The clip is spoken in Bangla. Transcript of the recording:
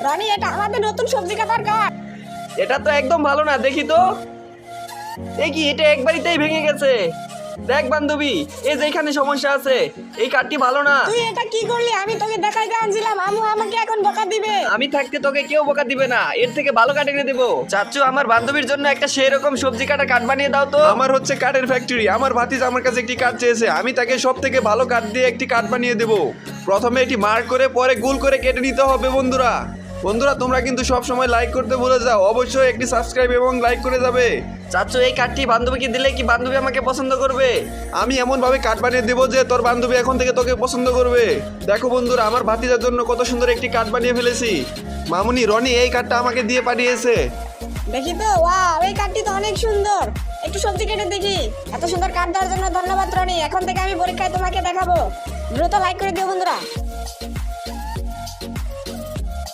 রনি, এটা আমাদের নতুন সবজি কাটার কাঠ। এটা তো একদম ভালো না, দেখি তো। এ কি, এটা একবারিতেই ভেঙে গেছে। দেখ বান্ধবী, এই যে এখানে সমস্যা আছে, এই কাঠটি ভালো না। তুই এটা কি করলি? আমি তোকে দেখাইতে আনছিলাম, আমু আমাকে এখন বকা দিবে। আমি থাকতে তোকে কেউ বোকা দিবে না, এর থেকে ভালো কাঠ এনে দেবো। চাচ্চু, আমার বান্ধবীর জন্য একটা সেই রকম সবজি কাটা কাঠ বানিয়ে দাও তো। আমার হচ্ছে কাঠের ফ্যাক্টরি। আমার ভাতিজা আমার কাছে একটি কাঠ চেয়েছে, আমি তাকে সব থেকে ভালো কাঠ দিয়ে একটি কাঠ বানিয়ে দেব। প্রথমে এটি মার্ক করে পরে গোল করে কেটে নিতে হবে। বন্ধুরা তোমরা কিন্তু সব সময় লাইক করতে ভুলে যাও। অবশ্যই একটি সাবস্ক্রাইব এবং লাইক করে যাবে। চাচ্চু, এই কাঠটি বান্ধবীকে দিলে কি বান্ধবী আমাকে পছন্দ করবে? আমি এমন ভাবে কাঠ বানিয়ে দেবো যে তোর বান্ধবী এখন থেকে তোকে পছন্দ করবে। দেখো বন্ধুরা, আমার ভাতিজার জন্য কত সুন্দর একটি কাঠ বানিয়ে ফেলেছি। মামুনি, রনি এই কাঠটা আমাকে দিয়ে পাঠিয়েছে। দেখি তো, ওয়াও, এই কাঠটি তো অনেক সুন্দর। একটু সবজি কেটে দেখি। এত সুন্দর কাঠ দেওয়ার জন্য ধন্যবাদ রনি। এখন থেকে আমি পরীক্ষায় তোমাকে দেখাবো। দ্রুত লাইক করে দিও বন্ধুরা।